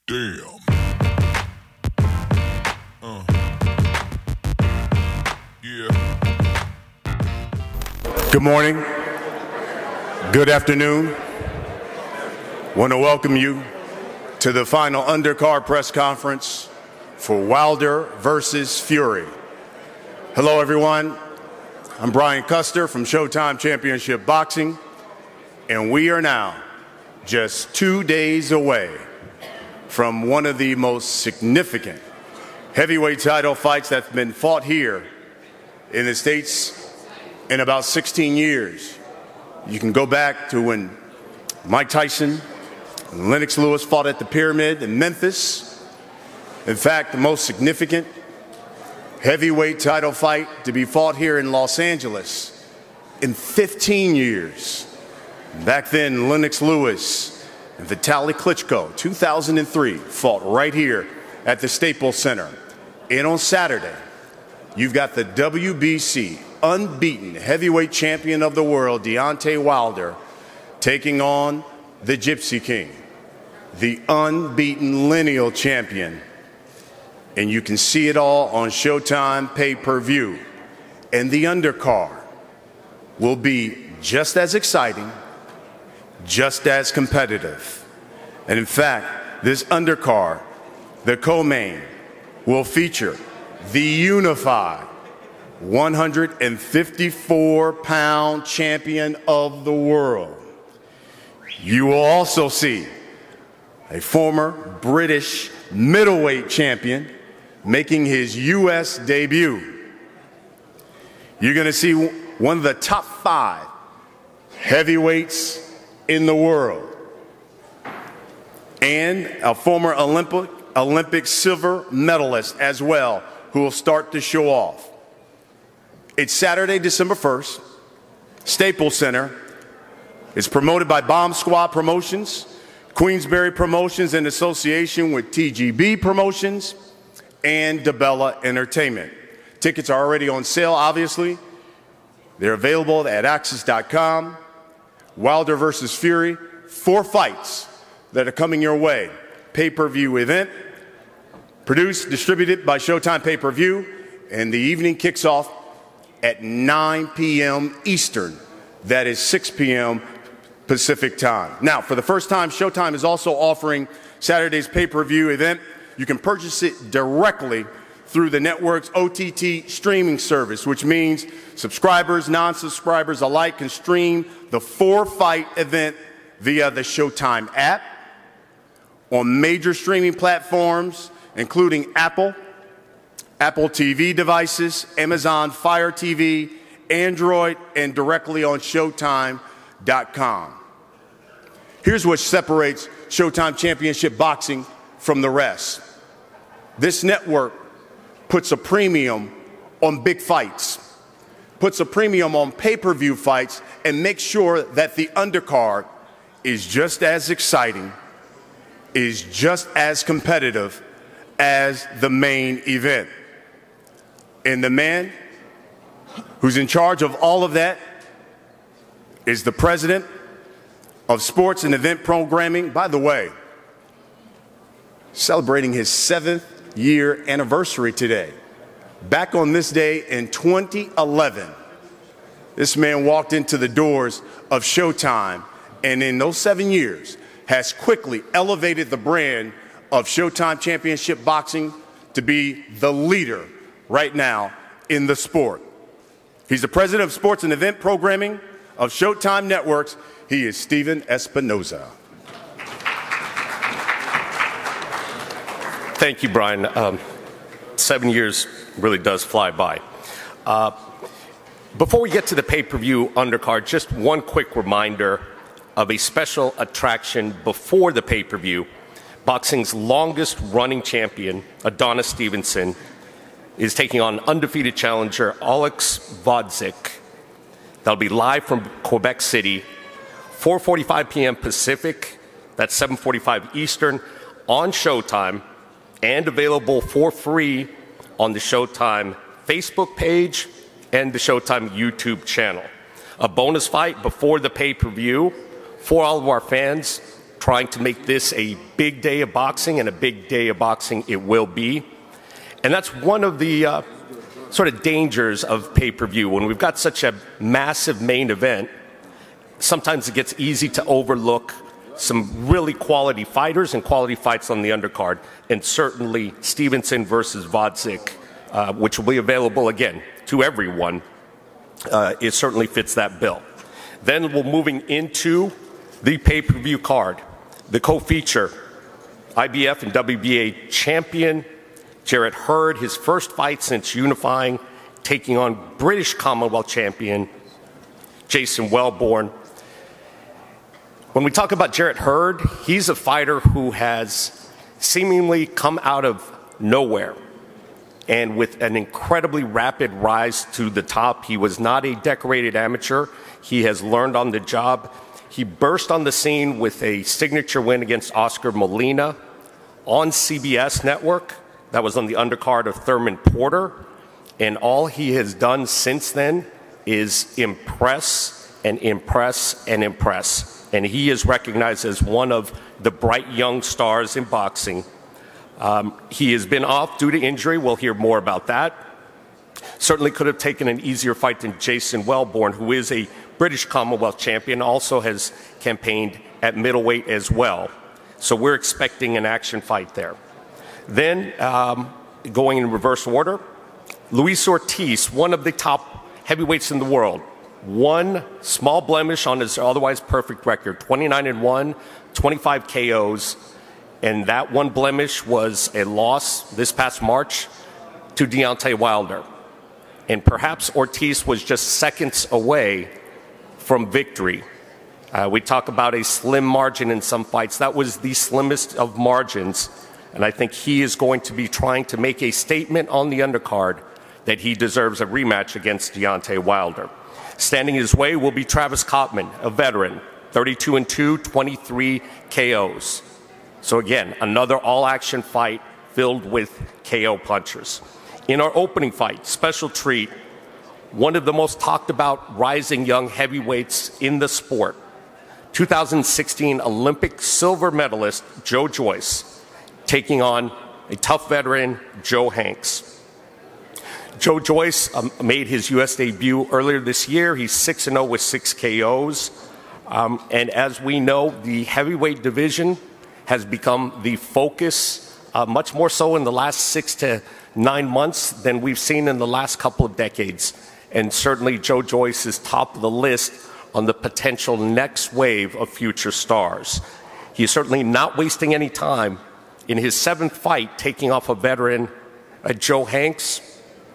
Damn. Yeah. Good morning. Good afternoon. Want to welcome you to the final undercard press conference for Wilder versus Fury. Hello, everyone. I'm Brian Custer from Showtime Championship Boxing, and we are now just 2 days away from one of the most significant heavyweight title fights that's been fought here in the States in about 16 years. You can go back to when Mike Tyson and Lennox Lewis fought at the Pyramid in Memphis. In fact, the most significant heavyweight title fight to be fought here in Los Angeles in 15 years. Back then, Lennox Lewis and Vitaly Klitschko, 2003, fought right here at the Staples Center. And on Saturday, you've got the WBC unbeaten heavyweight champion of the world, Deontay Wilder, taking on the Gypsy King, the unbeaten lineal champion. And you can see it all on Showtime pay-per-view. And the undercard will be just as exciting, just as competitive. And in fact, this undercard, the co-main, will feature the unified 154-pound champion of the world. You will also see a former British middleweight champion making his U.S. debut. You're going to see one of the top 5 heavyweights in the world, and a former Olympic silver medalist as well, who will start to show off. It's Saturday, December 1st, Staples Center. It's promoted by Bomb Squad Promotions, Queensberry Promotions in association with TGB Promotions, and DeBella Entertainment. Tickets are already on sale, obviously. They're available at Axis.com. Wilder versus Fury, 4 fights that are coming your way. Pay-per-view event, produced, distributed by Showtime Pay-Per-View, and the evening kicks off at 9 p.m. Eastern. That is 6 p.m. Pacific time. Now, for the first time, Showtime is also offering Saturday's pay-per-view event. You can purchase it directly through the network's OTT streaming service, which means subscribers, non-subscribers alike can stream the 4-fight event via the Showtime app on major streaming platforms, including Apple TV devices, Amazon Fire TV, Android, and directly on Showtime.com. Here's what separates Showtime Championship Boxing from the rest. This network puts a premium on big fights, puts a premium on pay-per-view fights, and makes sure that the undercard is just as exciting, is just as competitive as the main event. And the man who's in charge of all of that is the president of sports and event programming, by the way, celebrating his 7th year anniversary today. Back on this day in 2011, this man walked into the doors of Showtime, and in those 7 years has quickly elevated the brand of Showtime Championship Boxing to be the leader right now in the sport. He's the president of sports and event programming of Showtime Networks. He is Steven Espinoza. Thank you, Brian. 7 years really does fly by. Before we get to the pay-per-view undercard, just one quick reminder of a special attraction before the pay-per-view. Boxing's longest-running champion, Adonis Stevenson, is taking on undefeated challenger Alex Vodzik. That'll be live from Quebec City, 4:45 p.m. Pacific, that's 7:45 Eastern, on Showtime, and available for free on the Showtime Facebook page and the Showtime YouTube channel. A bonus fight before the pay-per-view for all of our fans, trying to make this a big day of boxing, and a big day of boxing it will be. And that's one of the sort of dangers of pay-per-view. When we've got such a massive main event, sometimes it gets easy to overlook some really quality fighters and quality fights on the undercard, and certainly Stevenson versus Vodzik, which will be available again to everyone, it certainly fits that bill. Then we're moving into the pay-per-view card, the co-feature, IBF and WBA champion Jarrett Hurd, his first fight since unifying, taking on British Commonwealth champion Jason Welborn. When we talk about Jarrett Hurd, he's a fighter who has seemingly come out of nowhere, and with an incredibly rapid rise to the top. He was not a decorated amateur. He has learned on the job. He burst on the scene with a signature win against Oscar Molina on CBS network. That was on the undercard of Thurman Porter. And all he has done since then is impress and impress and impress. And he is recognized as one of the bright young stars in boxing. He has been off due to injury. We'll hear more about that. Certainly could have taken an easier fight than Jason Welborn, who is a British Commonwealth champion, also has campaigned at middleweight as well. So we're expecting an action fight there. Then, going in reverse order, Luis Ortiz, one of the top heavyweights in the world, one small blemish on his otherwise perfect record, 29-1, 25 KOs, and that one blemish was a loss this past March to Deontay Wilder. And perhaps Ortiz was just seconds away from victory. We talk about a slim margin in some fights. That was the slimmest of margins. And I think he is going to be trying to make a statement on the undercard that he deserves a rematch against Deontay Wilder. Standing his way will be Travis Kauffman, a veteran, 32-2, 23 KOs. So again, another all-action fight filled with KO punchers. In our opening fight, special treat, one of the most talked about rising young heavyweights in the sport, 2016 Olympic silver medalist Joe Joyce, taking on a tough veteran, Joe Hanks. Joe Joyce made his U.S. debut earlier this year. He's 6-0 with 6 KOs. And as we know, the heavyweight division has become the focus, much more so in the last 6 to 9 months than we've seen in the last couple of decades. And certainly Joe Joyce is top of the list on the potential next wave of future stars. He's certainly not wasting any time. In his 7th fight, taking off a veteran, Joe Hanks,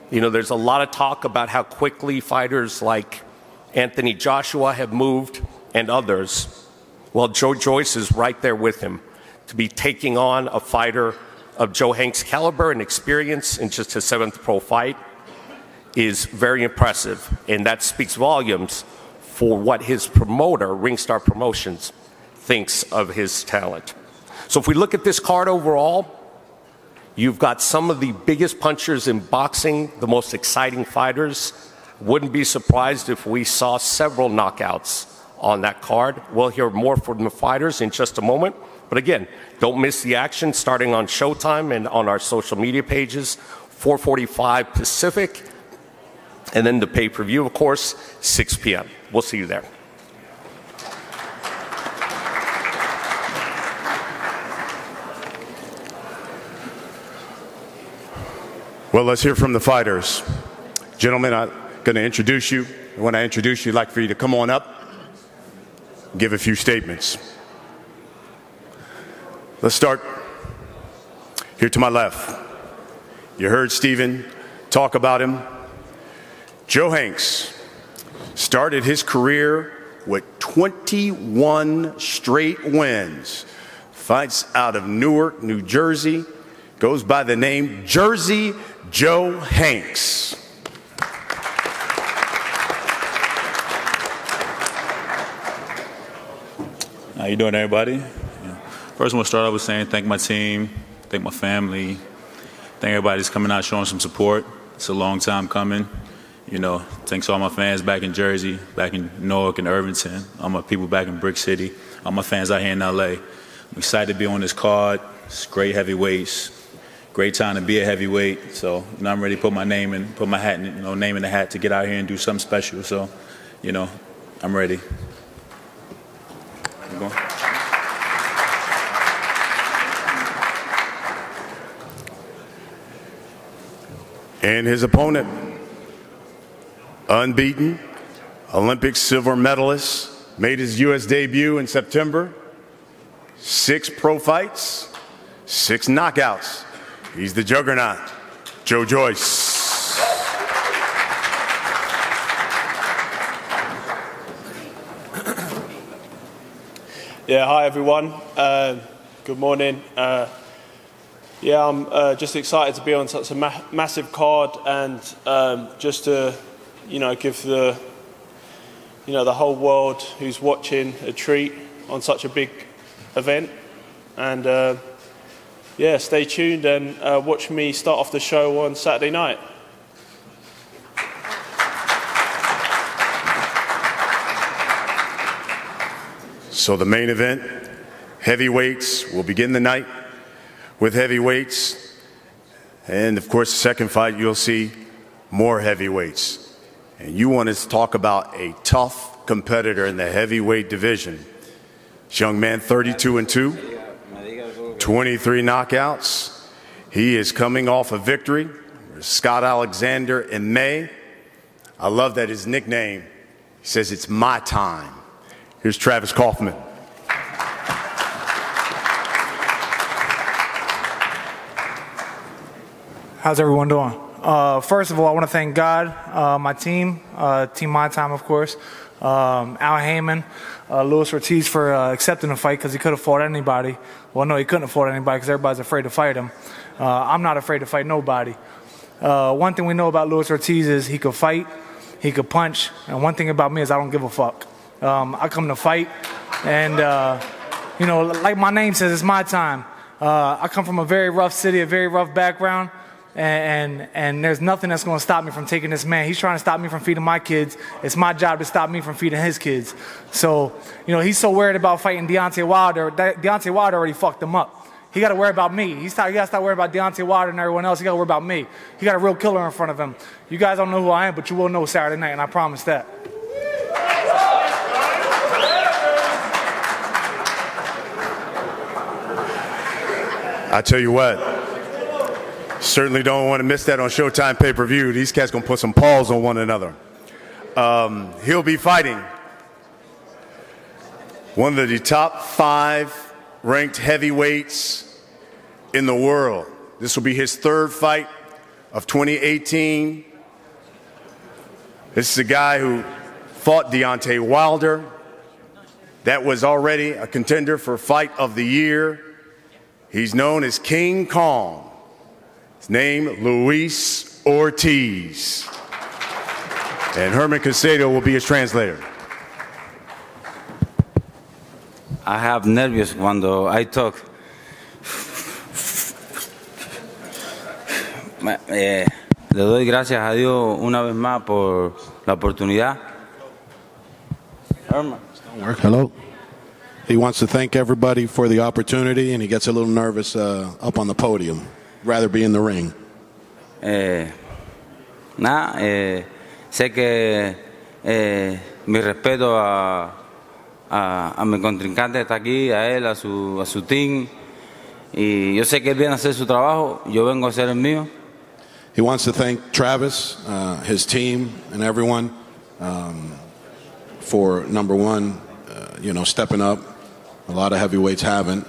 you know, there's a lot of talk about how quickly fighters like Anthony Joshua have moved and others. Well, Joe Joyce is right there with him. To be taking on a fighter of Joe Hanks' caliber and experience in just his 7th pro fight is very impressive. And that speaks volumes for what his promoter, Ringstar Promotions, thinks of his talent. So if we look at this card overall, you've got some of the biggest punchers in boxing, the most exciting fighters. Wouldn't be surprised if we saw several knockouts on that card. We'll hear more from the fighters in just a moment. But again, don't miss the action starting on Showtime and on our social media pages, 4:45 Pacific, and then the pay-per-view, of course, 6 p.m. We'll see you there. Well, let's hear from the fighters. Gentlemen, I'm going to introduce you. When I introduce you, I'd like for you to come on up, give a few statements. Let's start here to my left. You heard Steven talk about him. Joe Hanks started his career with 21 straight wins. Fights out of Newark, New Jersey. Goes by the name Jersey Joe Hanks. How you doing, everybody? First, I want to start off with saying thank my team, thank my family, thank everybody that's coming out showing some support. It's a long time coming. You know, thanks to all my fans back in Jersey, back in Newark and Irvington, all my people back in Brick City, all my fans out here in LA. I'm excited to be on this card. It's great heavyweights. Great time to be a heavyweight. So, I'm ready to put my name in, put my hat in, name in the hat to get out here and do something special. So, I'm ready. Keep going. And his opponent, unbeaten, Olympic silver medalist, made his U.S. debut in September. 6 pro fights, 6 knockouts. He's the juggernaut, Joe Joyce. Yeah, hi everyone. Good morning. Yeah, I'm just excited to be on such a massive card and just to, give the, the whole world who's watching a treat on such a big event. And yeah, stay tuned and watch me start off the show on Saturday night. So the main event, heavyweights, will begin the night with heavyweights. And of course, the second fight, you'll see more heavyweights. And you want to talk about a tough competitor in the heavyweight division. This young man, 32-2, 23 knockouts. He is coming off a victory with Scott Alexander in May. I love that his nickname, he says, it's my time. Here's Travis Kauffman. How's everyone doing? First of all, I want to thank God, my team, Team My Time, of course, Al Heyman, Luis Ortiz for accepting the fight because he could have fought anybody. Well, no, he couldn't have fought anybody because everybody's afraid to fight him. I'm not afraid to fight nobody. One thing we know about Luis Ortiz is he could fight, he could punch, and one thing about me is I don't give a fuck. I come to fight, and like my name says, it's my time. I come from a very rough city, a very rough background. And there's nothing that's going to stop me from taking this man. He's trying to stop me from feeding my kids. It's my job to stop me from feeding his kids. So, he's so worried about fighting Deontay Wilder. Deontay Wilder already fucked him up. He got to worry about me. He got to stop worrying about Deontay Wilder and everyone else. He got to worry about me. He got a real killer in front of him. You guys don't know who I am, but you will know Saturday night, and I promise that. I tell you what, certainly don't want to miss that on Showtime pay-per-view. These cats going to put some paws on one another. He'll be fighting one of the top 5 ranked heavyweights in the world. This will be his 3rd fight of 2018. This is a guy who fought Deontay Wilder. That was already a contender for Fight of the Year. He's known as King Kong. His name, Luis Ortiz. And Herman Casedo will be his translator. I have nervous cuando I talk. Le doy gracias a Dios una vez más por la oportunidad. Herman. Hello. He wants to thank everybody for the opportunity, and he gets a little nervous up on the podium. Rather be in the ring. Sé que mi respeto a mi contrincante está aquí, a él, a su team, y yo sé que él viene a hacer su trabajo, yo vengo a hacer el mío. He wants to thank Travis, his team, and everyone for number one, stepping up. A lot of heavyweights haven't.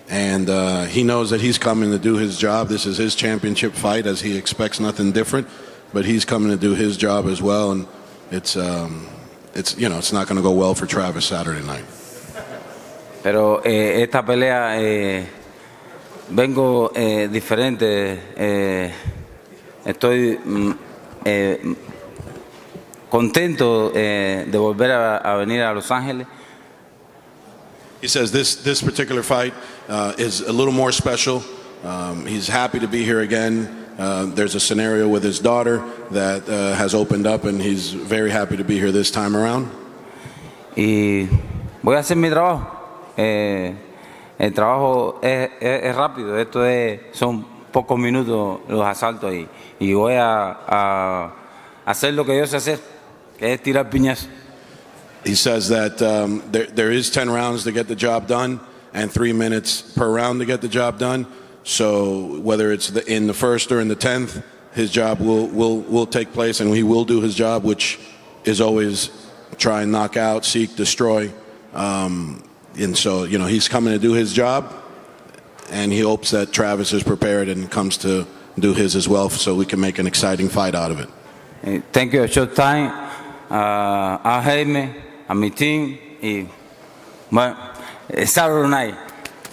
And he knows that he's coming to do his job. This is his championship fight, as he expects nothing different. But he's coming to do his job as well, and it's not going to go well for Travis Saturday night. Pero esta pelea vengo diferente. Estoy contento de volver a venir a Los Ángeles. He says this particular fight is a little more special. He's happy to be here again. There's a scenario with his daughter that has opened up, and he's very happy to be here this time around. Y voy a hacer mi trabajo. el trabajo es rápido. Esto son pocos minutos los asaltos y voy a hacer lo que yo sé hacer, que es tirar piñas. He says that there is 10 rounds to get the job done and 3 minutes per round to get the job done. So whether it's in the first or in the 10th, his job will take place, and he will do his job, which is always try and knock out, seek, destroy. And so, you know, he's coming to do his job, and he hopes that Travis is prepared and comes to do his as well, so we can make an exciting fight out of it. Thank you, Showtime, a Jaime, a mi team, y bueno, Saturday night,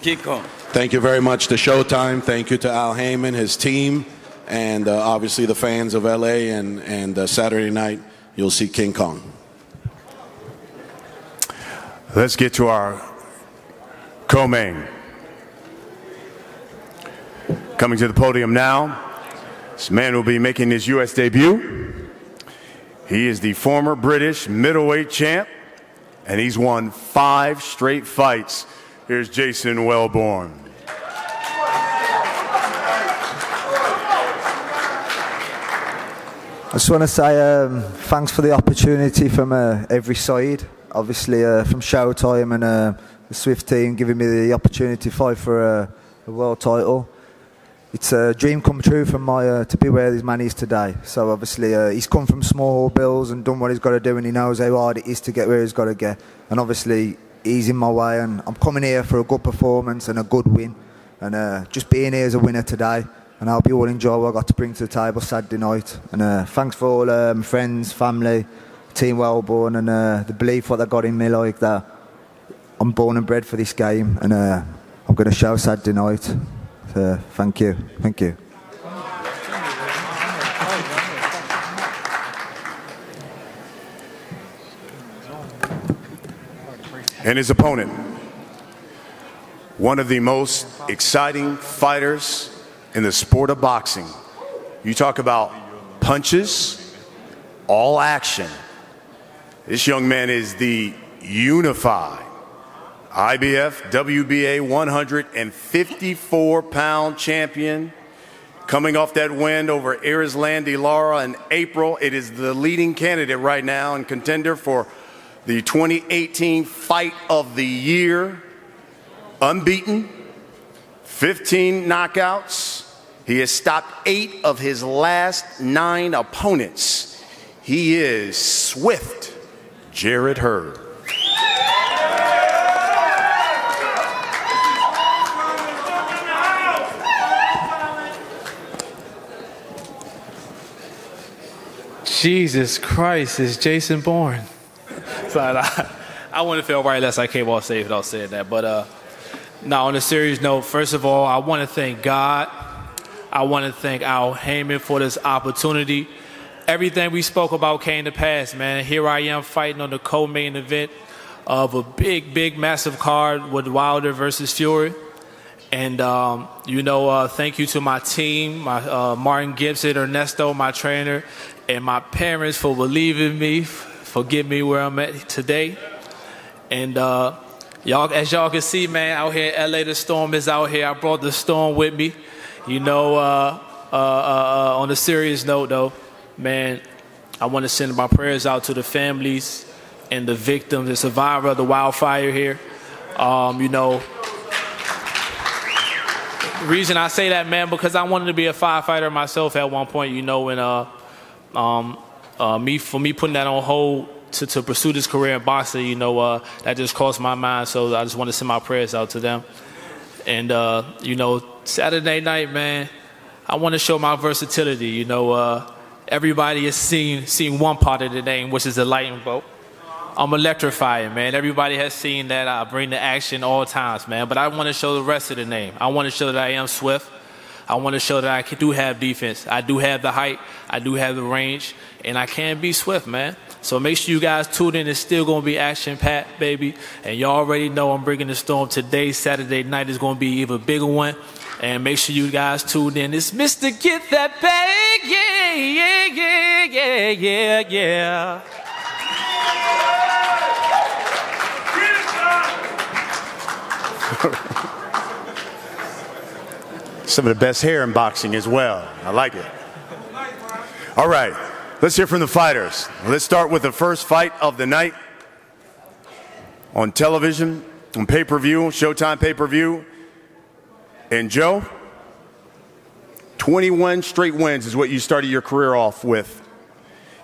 Kiko. Thank you very much to Showtime. Thank you to Al Heyman, his team, and obviously the fans of LA. And Saturday night, you'll see King Kong. Let's get to our co-main. Coming to the podium now, this man will be making his U.S. debut. He is the former British middleweight champ, and he's won 5 straight fights. Here's Jason Welborn. I just want to say thanks for the opportunity from every side. Obviously from Showtime and the Swift team giving me the opportunity to fight for a world title. It's a dream come true for to be where this man is today. So obviously he's come from small bills and done what he's got to do, and he knows how hard it is to get where he's got to get. And obviously he's in my way, and I'm coming here for a good performance and a good win. And just being here as a winner today, and I hope you all enjoy what I got to bring to the table Saturday night. And thanks for all my friends, family, Team Welborn, and the belief what they got in me, like that I'm born and bred for this game, and I'm going to show Saturday night. So, thank you. Thank you. And his opponent, one of the most exciting fighters in the sport of boxing. You talk about punches, all action. This young man is the unified IBF WBA 154-pound champion, coming off that win over Erislandy Lara in April. It is the leading candidate right now and contender for the 2018 Fight of the Year. Unbeaten, 15 knockouts. He has stopped 8 of his last 9 opponents. He is swift, Jarrett Hurd. Jesus Christ, it's Jason Bourne. I wouldn't feel right unless I came off stage without saying that. But now, on a serious note, first of all, I want to thank God. I want to thank Al Heyman for this opportunity. Everything we spoke about came to pass, man. Here I am fighting on the co-main event of a big, massive card with Wilder versus Fury. And, you know, thank you to my team, my Martin Gibson, Ernesto, my trainer, and my parents for believing me, for getting me where I'm at today. And y'all, as y'all can see, man, out here in LA, the storm is out here. I brought the storm with me. You know, on a serious note, though, man, I want to send my prayers out to the families and the victims, the survivor of the wildfire here. You know, the reason I say that, man, because I wanted to be a firefighter myself at one point, you know, and for me putting that on hold to pursue this career in boxing, you know, that just crossed my mind. So I just want to send my prayers out to them. And, you know, Saturday night, man, I want to show my versatility. You know, everybody has seen one part of the name, which is the lightning bolt. I'm electrifying, man. Everybody has seen that I bring the action all times, man. But I want to show the rest of the name. I want to show that I am swift. I want to show that I do have defense. I do have the height. I do have the range. And I can be swift, man. So make sure you guys tune in. It's still going to be action-packed, baby. And you already know I'm bringing the storm today. Saturday night is going to be an even bigger one. And make sure you guys tune in. It's Mr. Get That Bag. Yeah. Some of the best hair in boxing as well. I like it. All right, let's hear from the fighters. Let's start with the first fight of the night on television, on pay-per-view, Showtime pay-per-view. And Joe, 21 straight wins is what you started your career off with.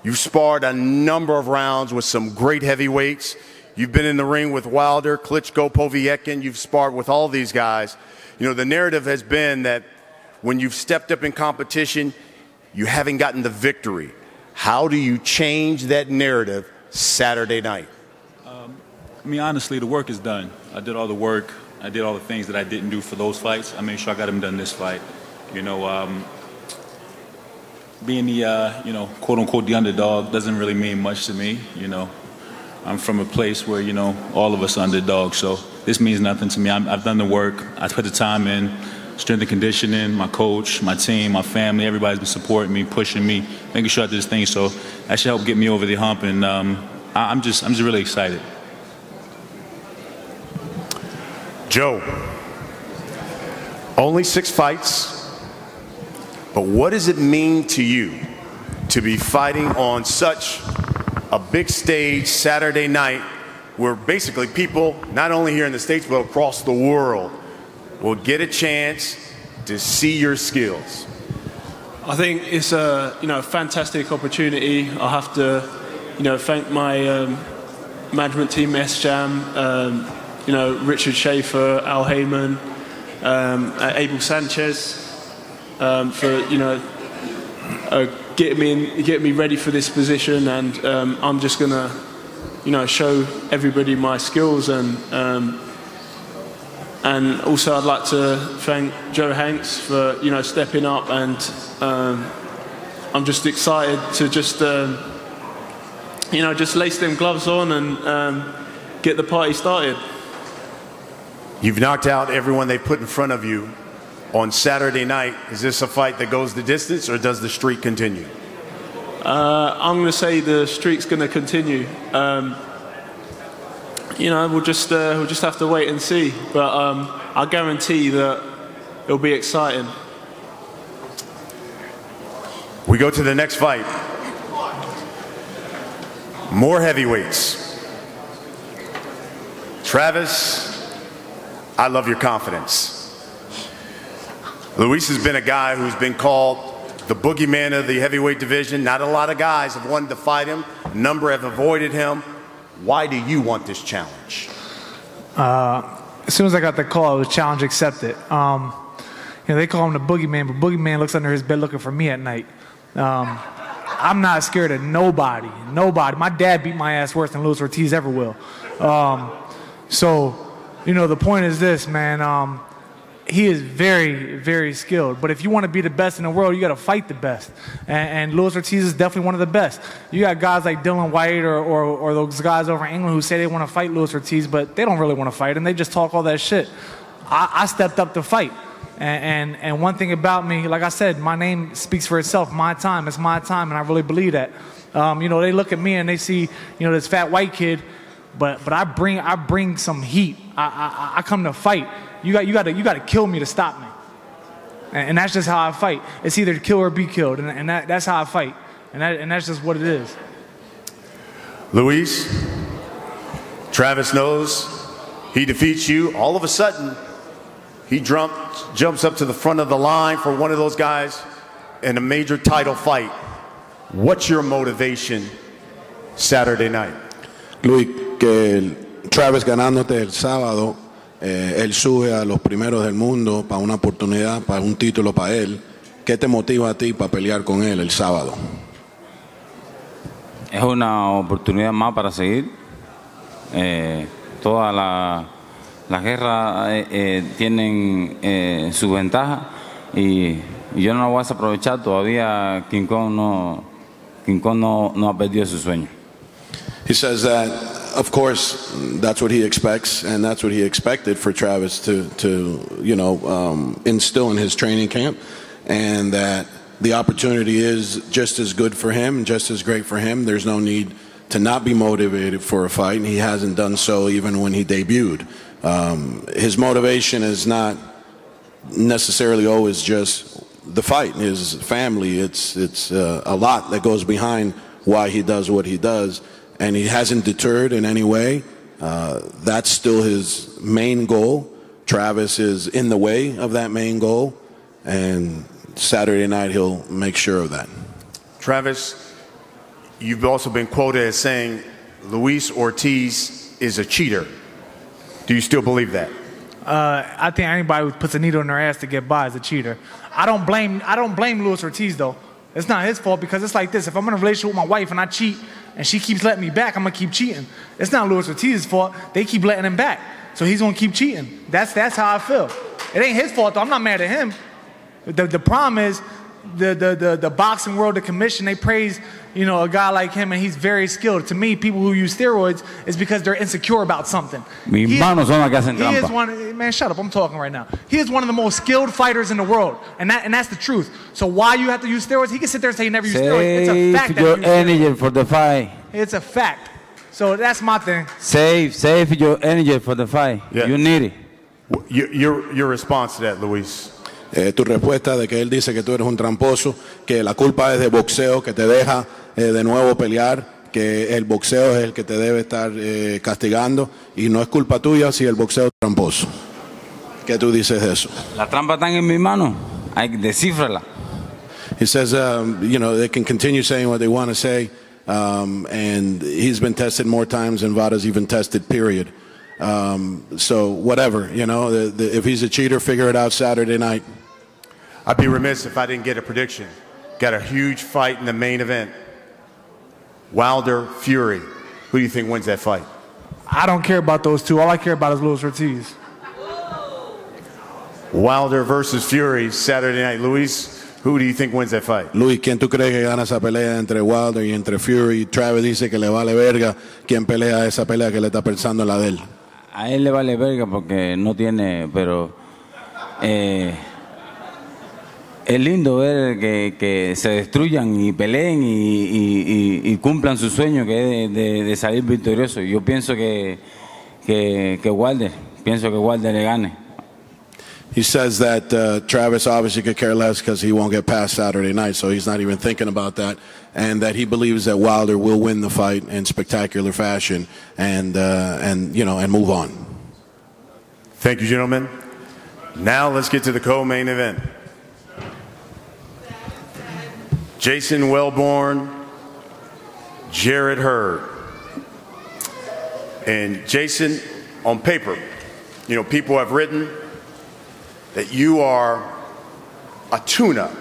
You've sparred a number of rounds with some great heavyweights. You've been in the ring with Wilder, Klitschko, Povetkin. You've sparred with all these guys. You know, the narrative has been that when you've stepped up in competition, you haven't gotten the victory. How do you change that narrative Saturday night? I mean, honestly, the work is done. I did all the work. I did all the things that I didn't do for those fights. I made sure I got them done this fight. You know, being the, you know, quote-unquote the underdog doesn't really mean much to me, you know. I'm from a place where, you know, all of us are underdogs, so this means nothing to me. I've done the work. I put the time in, strength and conditioning, my coach, my team, my family, everybody's been supporting me, pushing me, making sure I did this thing, so that should help get me over the hump, and I'm just really excited. Joe, only 6 fights, but what does it mean to you to be fighting on such a big stage Saturday night where basically people, not only here in the States, but across the world, will get a chance to see your skills? I think it's a fantastic opportunity. I have to thank my management team, SJAM, Richard Schaefer, Al Heyman, Abel Sanchez for getting me ready for this position, and I'm just gonna show everybody my skills, and also I'd like to thank Joe Hanks for stepping up, and I'm just excited to just lace them gloves on and get the party started. You've knocked out everyone they put in front of you on Saturday night. Is this a fight that goes the distance, or does the streak continue? I'm going to say the streak's going to continue. We'll just have to wait and see. But I guarantee that it'll be exciting. We go to the next fight. More heavyweights. Travis, I love your confidence. Luis has been a guy who's been called the boogeyman of the heavyweight division. Not a lot of guys have wanted to fight him. A number have avoided him. Why do you want this challenge? As soon as I got the call, it was challenge accepted. They call him the boogeyman, but boogeyman looks under his bed looking for me at night. I'm not scared of nobody. Nobody. My dad beat my ass worse than Luis Ortiz ever will. The point is this, man. He is very, very skilled. But if you want to be the best in the world, you got to fight the best. And Luis Ortiz is definitely one of the best. You got guys like Dylan White or those guys over in England who say they want to fight Luis Ortiz, but they don't really want to fight him. They just talk all that shit. I stepped up to fight. And one thing about me, like I said, my name speaks for itself. My time. It's my time, and I really believe that. They look at me and they see, this fat white kid, but I bring some heat. I come to fight. You got to kill me to stop me, and that's just how I fight. It's either kill or be killed, and that's how I fight, and that's just what it is. Luis, Travis knows he defeats you. All of a sudden, he jumps up to the front of the line for one of those guys in a major title fight. What's your motivation Saturday night? Luis, que Travis ganándote el sábado, él sube a los primeros del mundo para una oportunidad, para un título para él. ¿Qué te motiva a ti para pelear con él el sábado? Es una oportunidad más para seguir. Todas las guerras tienen su ventaja y yo no la voy a aprovechar. Todavía King Kong no ha perdido su sueño. He says that, of course, that's what he expects, and that's what he expected for Travis to instill in his training camp, and that the opportunity is just as good for him, just as great for him. There's no need to not be motivated for a fight, and he hasn't done so even when he debuted. His motivation is not necessarily always just the fight, his family. It's a lot that goes behind why he does what he does, and he hasn't deterred in any way. That's still his main goal. Travis is in the way of that main goal, and Saturday night he'll make sure of that. Travis, you've also been quoted as saying Luis Ortiz is a cheater. Do you still believe that? I think anybody who puts a needle in their ass to get by is a cheater. I don't blame Luis Ortiz though. It's not his fault, because it's like this: if I'm in a relationship with my wife and I cheat and she keeps letting me back, I'm gonna keep cheating. It's not Luis Ortiz's fault. They keep letting him back, so he's gonna keep cheating. That's how I feel. It ain't his fault though. I'm not mad at him. The problem is the boxing world, the commission, they praise, you know, a guy like him, and he's very skilled. To me, people who use steroids is because they're insecure about something. Mis manos son las que hacen He is trampa. one, man, shut up, I'm talking right now. He is one of the most skilled fighters in the world, and that's the truth. So why you have to use steroids? He can sit there and say he never used steroids. It's a fact Save that your he used steroids. energy for the fight. It's a fact. So that's my thing. Save your energy for the fight. Yeah. You need it. Your response to that, Luis? Tu respuesta de que él dice que tú eres un tramposo, que la culpa es de boxeo, que te deja de nuevo pelear, que el boxeo es el que te debe estar castigando, y no es culpa tuya si el boxeo es tramposo. ¿Qué tú dices de eso? La trampa está en mis manos. Hay que descifrarla. He says, you know, they can continue saying what they want to say, and he's been tested more times than Vada's even tested, period. So whatever, you know, if he's a cheater, figure it out Saturday night. I'd be remiss if I didn't get a prediction. Got a huge fight in the main event. Wilder, Fury. Who do you think wins that fight? I don't care about those two. All I care about is Luis Ortiz. Wilder versus Fury, Saturday night. Luis, who do you think wins that fight? Luis, ¿quién tú crees que gana esa pelea entre Wilder y entre Fury? Travis dice que le vale verga quién pelea esa pelea, que le está pensando en la de él. A él le vale verga porque no tiene, pero es lindo ver que se destruyan y peleen y cumplan su sueño, que es de salir victorioso. Yo pienso que Wilder le gane. He says that Travis obviously could care less because he won't get past Saturday night, so he's not even thinking about that, and that he believes that Wilder will win the fight in spectacular fashion and you know, and move on. Thank you, gentlemen. Now let's get to the co-main event. Jason Welborn, Jarrett Hurd. And Jason, on paper, you know, people have written that you are a tune-up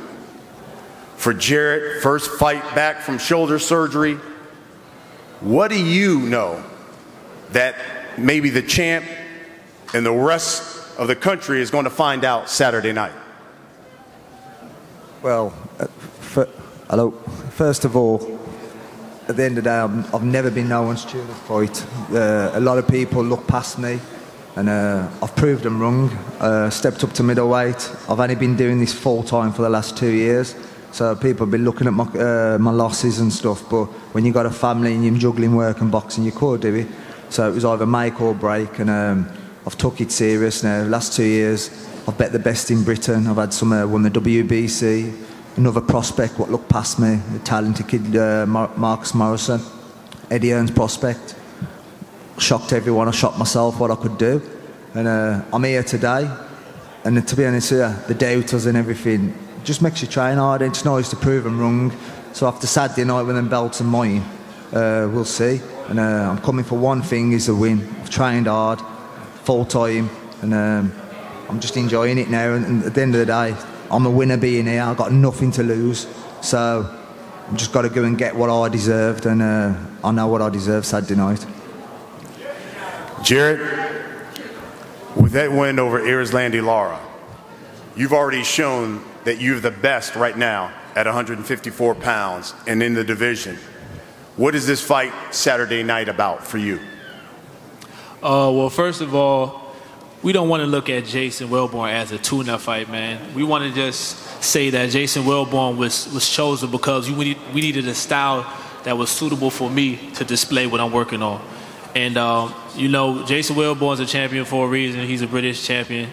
for Jarrett, first fight back from shoulder surgery. What do you know that maybe the champ and the rest of the country is going to find out Saturday night? Well, hello. First of all, at the end of the day, I've never been no one's tune to fight. A lot of people look past me, and I've proved them wrong. Stepped up to middleweight. I've only been doing this full time for the last 2 years, so people have been looking at my losses and stuff. But when you've got a family and you're juggling work and boxing, you could do it. So it was either make or break, and I've took it serious now. The last 2 years, I've bet the best in Britain. I've had some won the WBC. Another prospect what looked past me, the talented kid Marcus Morrison, Eddie Hearn's prospect. Shocked everyone, I shocked myself what I could do, and I'm here today. And to be honest with you, the doubters and everything just makes you train hard. It's nice to prove them wrong. So after Saturday night when them belts are mine, we'll see. And I'm coming for one thing, is a win. I've trained hard, full time, and I'm just enjoying it now. And at the end of the day, I'm a winner being here. I've got nothing to lose, so I've just got to go and get what I deserved, and I know what I deserve Saturday night. Jarrett, with that win over Erislandy Lara, you've already shown that you're the best right now at 154 pounds and in the division. What is this fight Saturday night about for you? Well, first of all, we don't want to look at Jason Welborn as a tune-up fight, man. We want to just say that Jason Welborn was chosen because we needed a style that was suitable for me to display what I'm working on. And, you know, Jason Welborn's a champion for a reason. He's a British champion.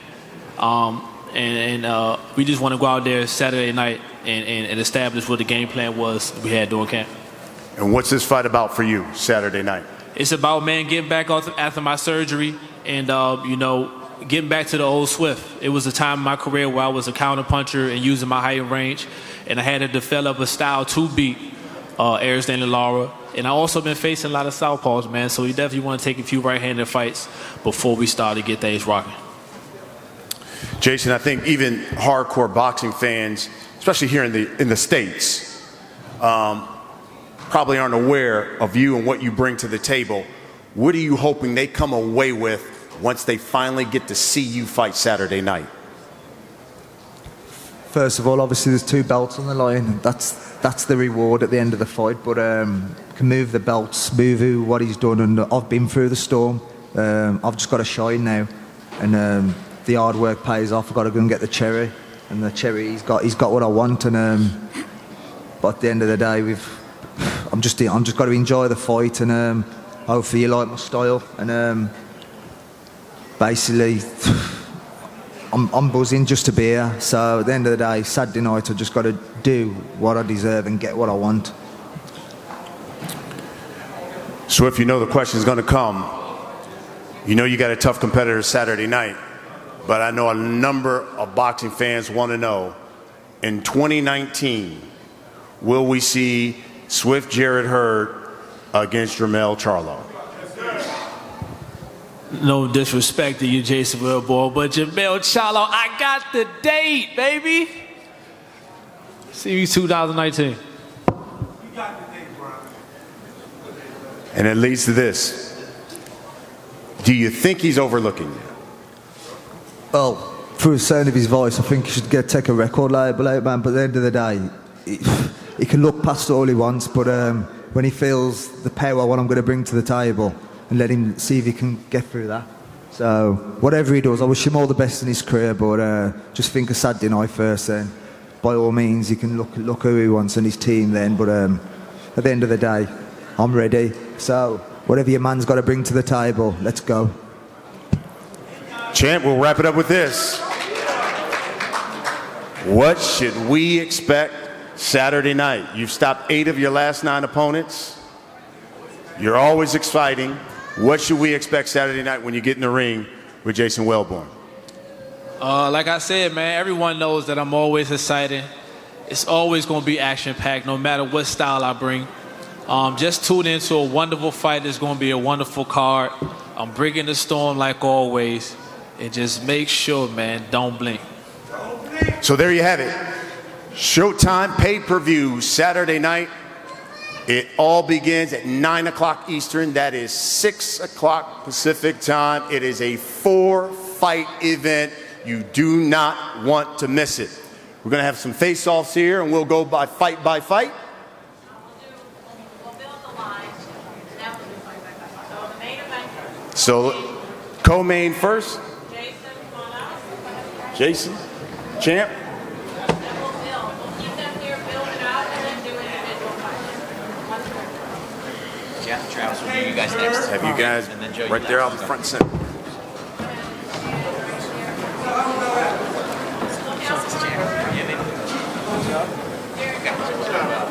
and we just want to go out there Saturday night and establish what the game plan was we had during camp. And what's this fight about for you Saturday night? It's about, man, getting back after my surgery and, you know, getting back to the old Swift. It was a time in my career where I was a counterpuncher and using my height and range, and I had to develop a style to beat Aristan and Lara. And I also been facing a lot of southpaws, man, so we definitely want to take a few right-handed fights before we start to get things rocking. Jason, I think even hardcore boxing fans, especially here in the States, probably aren't aware of you and what you bring to the table. What are you hoping they come away with once they finally get to see you fight Saturday night? First of all, obviously there's 2 belts on the line. That's the reward at the end of the fight. But can move the belts, move what he's done, and I've been through the storm. I've just got to shine now, and the hard work pays off. I've got to go and get the cherry, and the cherry he's got what I want. And but at the end of the day, I'm just got to enjoy the fight, and hopefully you like my style. And basically, I'm buzzing just to be here. So at the end of the day, Saturday night, I just got to do what I deserve and get what I want. Swift, you know the question is going to come. You know you got a tough competitor Saturday night, but I know a number of boxing fans want to know, in 2019, will we see Swift Jarrett Hurd against Jermell Charlo? No disrespect to you, Jason Welborn, but Jermell Charlo, I got the date, baby. Series 2019. And it leads to this. Do you think he's overlooking you? Well, through the sound of his voice, I think he should take a record label out, man. But at the end of the day, he can look past all he wants, but when he feels the power, what I'm going to bring to the table, and let him see if he can get through that. So whatever he does, I wish him all the best in his career, but just think of Saturday night first, then by all means he can look who he wants and his team then, but at the end of the day, I'm ready. So whatever your man's got to bring to the table, let's go. Champ, we'll wrap it up with this. What should we expect Saturday night? You've stopped 8 of your last 9 opponents. You're always exciting. What should we expect Saturday night when you get in the ring with Jason Welborn? Like I said, man, everyone knows that I'm always excited. It's always going to be action-packed, no matter what style I bring. Just tune into a wonderful fight. It's going to be a wonderful card. I'm bringing the storm like always. And just make sure, man, don't blink. So there you have it. Showtime pay-per-view Saturday night. It all begins at 9 o'clock Eastern. That is 6 o'clock Pacific time. It is a 4-fight event. You do not want to miss it. We're going to have some face-offs here, and we'll go by fight by fight. So, co-main first. Jason, champ. Yeah, Travis, we'll do you guys next. Have you guys right there out in front and center.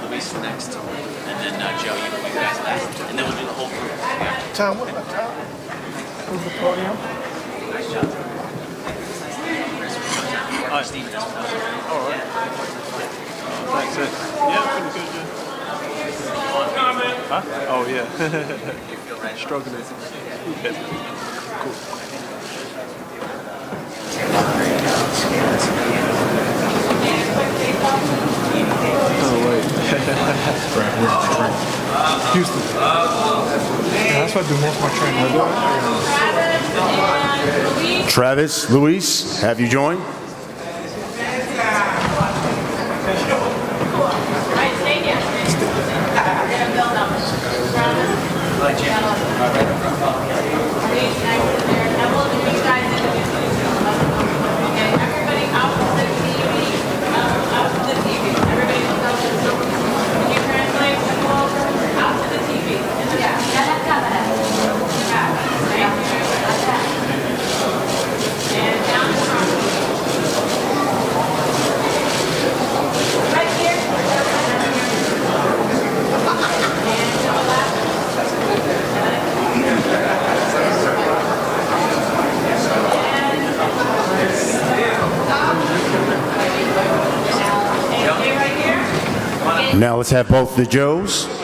Luis next, and then Joe, you guys last, and then we'll do the whole group. Yeah. Tom, what about Tom? Who's the podium? Nice job. Steve does. All right. That's it. Yeah, pretty good. Huh? Oh, yeah. Struggling. Yeah. Cool. Oh, wait. Houston. Yeah, that's what I do most of my training. Travis, Luis, have you joined? Now let's have both the Joes.